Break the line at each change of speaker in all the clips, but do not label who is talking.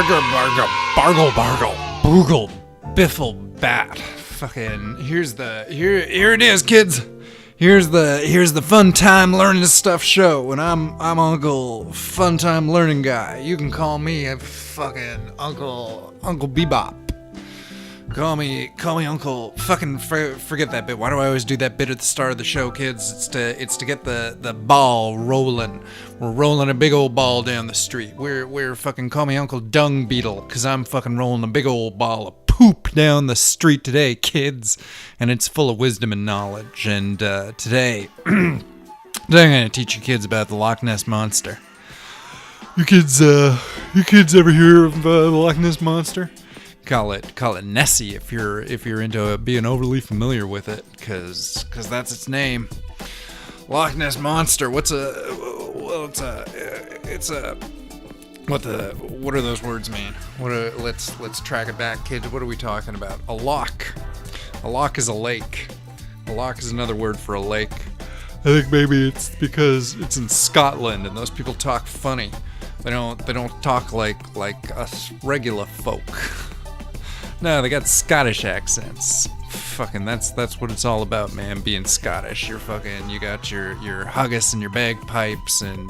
bargle, boogle, biffle, bat. Fucking, here it is, kids. Here's the fun time learning stuff show, and I'm Uncle Fun Time Learning Guy. You can call me a fucking Uncle Bebop. Call me Uncle. Fucking forget that bit. Why do I always do that bit at the start of the show, kids? It's to get the ball rolling. We're rolling a big old ball down the street. We're fucking call me Uncle Dung Beetle, cause I'm fucking rolling a big old ball of poop down the street today, kids. And it's full of wisdom and knowledge. And today I'm gonna teach you kids about the Loch Ness Monster. You kids ever hear of the Loch Ness Monster? Call it Nessie if you're into being overly familiar with it, cause that's its name. Loch Ness Monster. What are those words mean? Let's track it back, kids. What are we talking about? A loch. A loch is a lake. A loch is another word for a lake. I think maybe it's because it's in Scotland and those people talk funny. They don't talk like us regular folk. No, they got Scottish accents. Fucking, that's what it's all about, man, being Scottish. You got your Huggis and your bagpipes and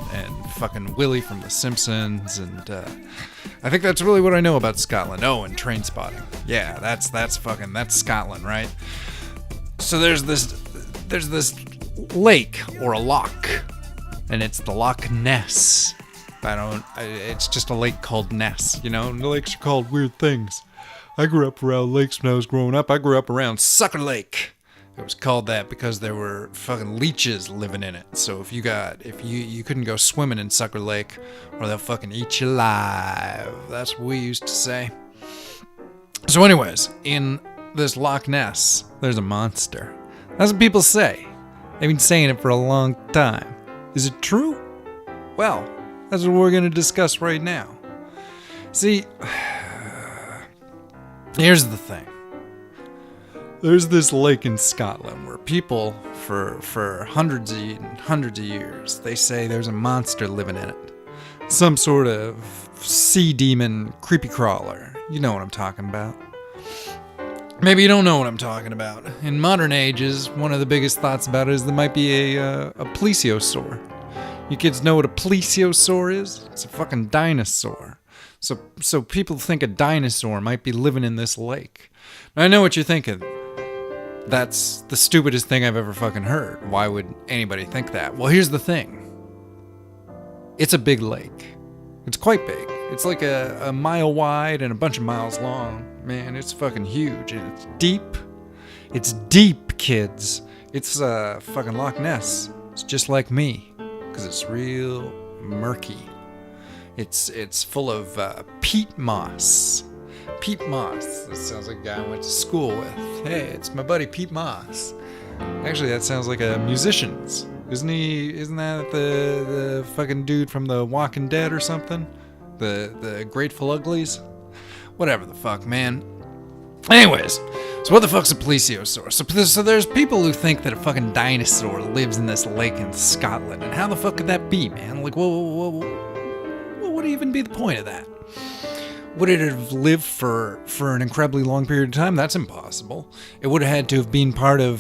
fucking Willie from The Simpsons, and I think that's really what I know about Scotland. Oh, and Train Spotting. Yeah, that's Scotland, right? So there's this lake or a loch, and it's the Loch Ness. It's just a lake called Ness, you know? The lakes are called weird things. I grew up around lakes when I was growing up. I grew up around Sucker Lake. It was called that because there were fucking leeches living in it. So if you couldn't go swimming in Sucker Lake, or they'll fucking eat you alive. That's what we used to say. So anyways, in this Loch Ness, there's a monster. That's what people say. They've been saying it for a long time. Is it true? Well, that's what we're going to discuss right now. See, here's the thing. There's this lake in Scotland where people, for hundreds of years, they say there's a monster living in it. Some sort of sea demon creepy crawler. You know what I'm talking about. Maybe you don't know what I'm talking about. In modern ages, one of the biggest thoughts about it is there might be a plesiosaur. You kids know what a plesiosaur is? It's a fucking dinosaur. So people think a dinosaur might be living in this lake. Now, I know what you're thinking. That's the stupidest thing I've ever fucking heard. Why would anybody think that? Well, here's the thing. It's a big lake. It's quite big. It's like a mile wide and a bunch of miles long. Man, it's fucking huge. And it's deep. It's deep, kids. It's fucking Loch Ness. It's just like me. Because it's real murky. It's full of peat moss. Pete Moss. That sounds like a guy I went to school with. Hey, it's my buddy Pete Moss. Actually, that sounds like a musician's. Isn't he? Isn't that the fucking dude from The Walking Dead or something? The Grateful Uglies? Whatever the fuck, man. Anyways, so what the fuck's a plesiosaur? So there's people who think that a fucking dinosaur lives in this lake in Scotland. And how the fuck could that be, man? Like, what would even be the point of that? Would it have lived for an incredibly long period of time? That's impossible. It would have had to have been part of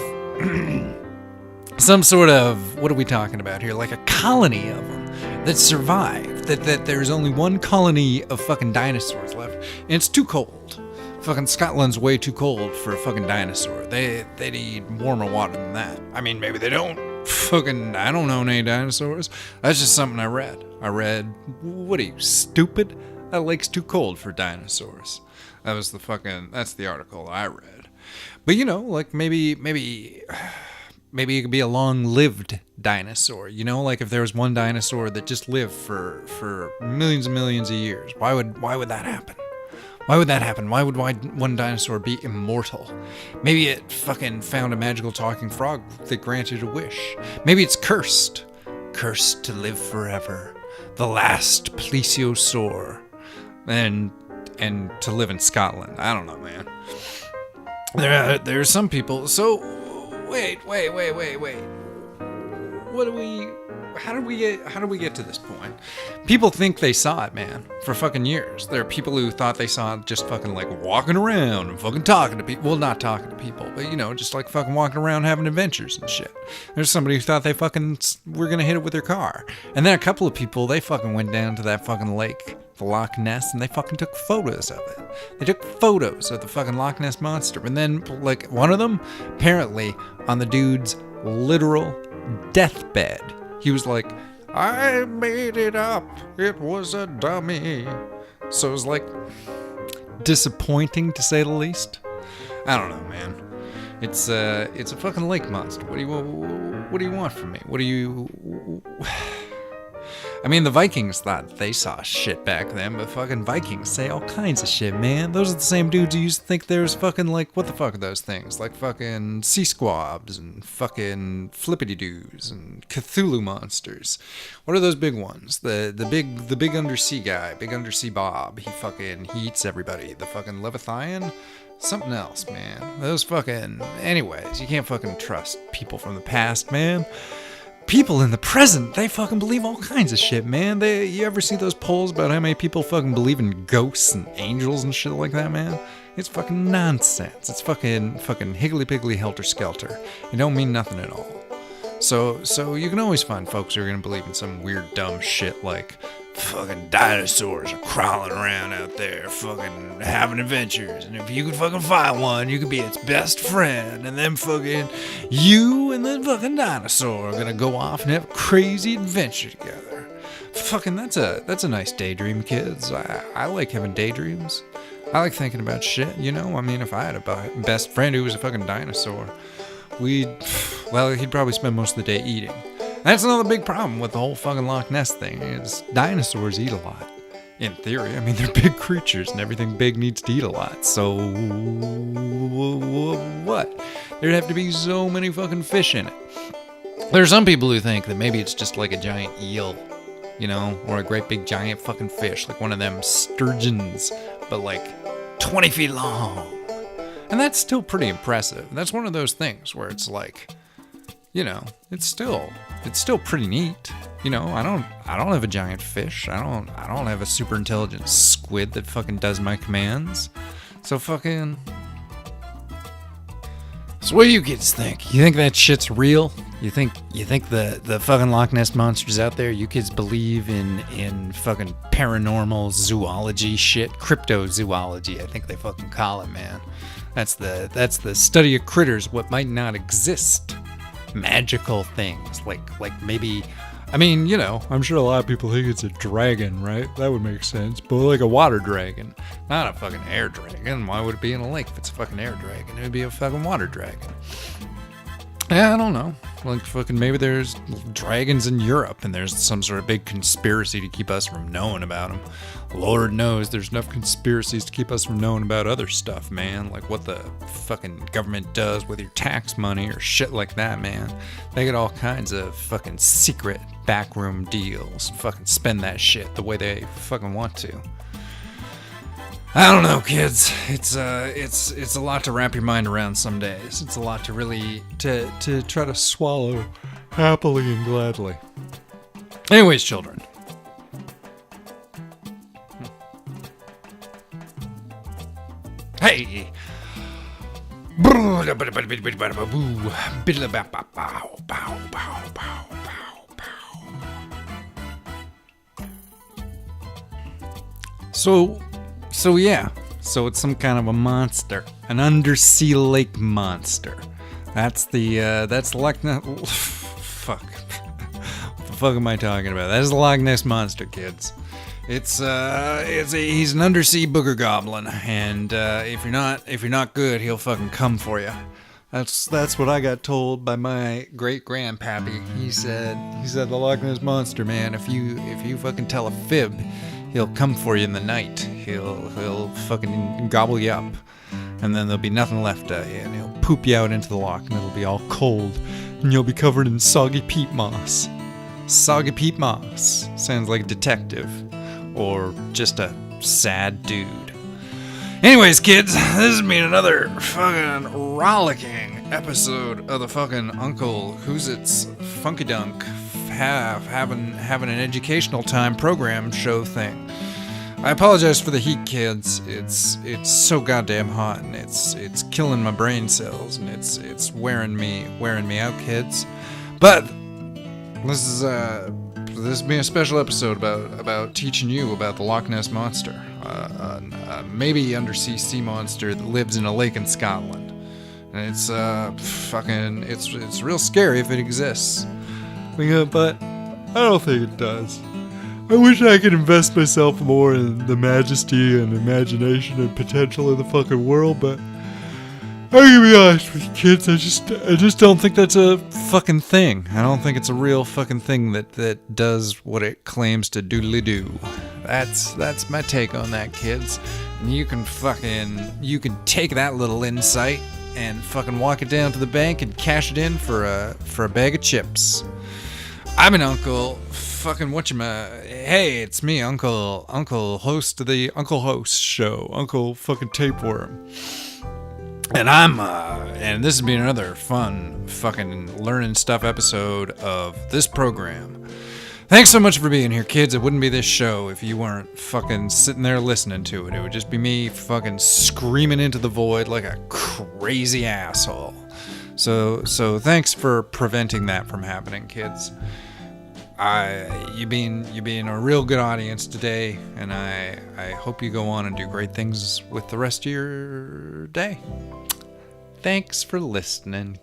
some sort of, what are we talking about here? Like a colony of them that survived. That there's only one colony of fucking dinosaurs left. And it's too cold. Fucking Scotland's way too cold for a fucking dinosaur. They need warmer water than that. I mean, maybe they don't. Fucking, I don't own any dinosaurs. That's just something I read. What are you, stupid? That lake's too cold for dinosaurs. That's the article I read. But you know, like maybe it could be a long-lived dinosaur. You know, like if there was one dinosaur that just lived for millions and millions of years. Why would that happen? Why would that happen? Why would one dinosaur be immortal? Maybe it fucking found a magical talking frog that granted a wish. Maybe it's cursed. Cursed to live forever. The last plesiosaur. And to live in Scotland. I don't know, man. There are some people. So, wait. What how did we get to this point? People think they saw it, man, for fucking years. There are people who thought they saw it just fucking like walking around and fucking talking to people. Well, not talking to people, but you know, just like fucking walking around having adventures and shit. There's somebody who thought they fucking were gonna hit it with their car. And then a couple of people, they fucking went down to that fucking lake, the Loch Ness, and they fucking took photos of it. They took photos of the fucking Loch Ness Monster. And then, like, one of them, apparently, on the dude's literal deathbed, he was like, I made it up. It was a dummy. So it was like disappointing to say the least. I don't know, man. It's a fucking lake monster. What do you want from me? What do you? I mean, the Vikings thought they saw shit back then, but fucking Vikings say all kinds of shit, man. Those are the same dudes who used to think there's fucking, like, what the fuck are those things? Like fucking sea squabs and fucking flippity-doos and Cthulhu monsters. What are those big ones? The big undersea guy, big undersea Bob. He eats everybody. The fucking Leviathan? Something else, man. Those fucking... Anyways, you can't fucking trust people from the past, man. People in the present, they fucking believe all kinds of shit, man. You ever see those polls about how many people fucking believe in ghosts and angels and shit like that, man? It's fucking nonsense. It's fucking higgly-piggly helter-skelter. It don't mean nothing at all. So you can always find folks who are gonna believe in some weird dumb shit like fucking dinosaurs are crawling around out there fucking having adventures, and if you could fucking find one, you could be its best friend, and then fucking you and the fucking dinosaur are gonna go off and have a crazy adventure together. Fucking that's a nice daydream, kids. I like having daydreams. I like thinking about shit, you know? I mean, if I had a best friend who was a fucking dinosaur, he'd probably spend most of the day eating. That's another big problem with the whole fucking Loch Ness thing, is dinosaurs eat a lot. In theory, I mean, they're big creatures, and everything big needs to eat a lot, so what? There'd have to be so many fucking fish in it. There are some people who think that maybe it's just like a giant eel, you know, or a great big giant fucking fish, like one of them sturgeons, but like 20 feet long. And that's still pretty impressive. That's one of those things where it's like, you know, it's still pretty neat. You know, I don't have a giant fish. I don't have a super intelligent squid that fucking does my commands. So fucking... So what do you kids think? You think that shit's real? You think the fucking Loch Ness Monster's out there? You kids believe in fucking paranormal zoology shit? Cryptozoology, I think they fucking call it, man. That's the study of critters what might not exist. Magical things, like maybe, I mean, you know, I'm sure a lot of people think it's a dragon, right? That would make sense, but like a water dragon, not a fucking air dragon. Why would it be in a lake if it's a fucking air dragon? It would be a fucking water dragon. Yeah, I don't know. Like fucking maybe there's dragons in Europe and there's some sort of big conspiracy to keep us from knowing about them. Lord knows there's enough conspiracies to keep us from knowing about other stuff, man. Like what the fucking government does with your tax money or shit like that, man. They get all kinds of fucking secret backroom deals. Fucking spend that shit the way they fucking want to. I don't know, kids. It's a lot to wrap your mind around some days. It's a lot to really to try to swallow happily and gladly. Anyways, children. Hey. So it's some kind of a monster, an undersea lake monster. That's Loch Ness. Fuck. What the fuck am I talking about? That's the Loch Ness monster, kids. He's an undersea booger goblin, and if you're not good, he'll fucking come for you. That's what I got told by my great grandpappy. He said the Loch Ness monster, man. If you fucking tell a fib, he'll come for you in the night. He'll fucking gobble you up, and then there'll be nothing left of you, and he'll poop you out into the loch, and it'll be all cold, and you'll be covered in soggy peat moss. Soggy peat moss sounds like a detective, or just a sad dude. Anyways, kids, this has been another fucking rollicking episode of the fucking Uncle Who's It's Funky Dunk having an educational time program show thing. I apologize for the heat, kids. It's so goddamn hot, and it's killing my brain cells, and it's wearing me out, kids. But this is being a special episode about teaching you about the Loch Ness monster, maybe undersea sea monster that lives in a lake in Scotland, and it's it's real scary if it exists. Yeah, but I don't think it does. I wish I could invest myself more in the majesty and imagination and potential of the fucking world, but I'm gonna be honest with you, kids, I just don't think that's a fucking thing. I don't think it's a real fucking thing that does what it claims to doodly do. That's my take on that, kids. And you can take that little insight and fucking walk it down to the bank and cash it in for a bag of chips. I'm an uncle. Fucking hey, it's me, Uncle host of the Uncle Host show, Uncle fucking Tapeworm, and and this has been another fun fucking learning stuff episode of this program. Thanks so much for being here, kids. It wouldn't be this show if you weren't fucking sitting there listening to it. It would just be me fucking screaming into the void like a crazy asshole. So thanks for preventing that from happening, kids. You being a real good audience today, and I hope you go on and do great things with the rest of your day. Thanks for listening,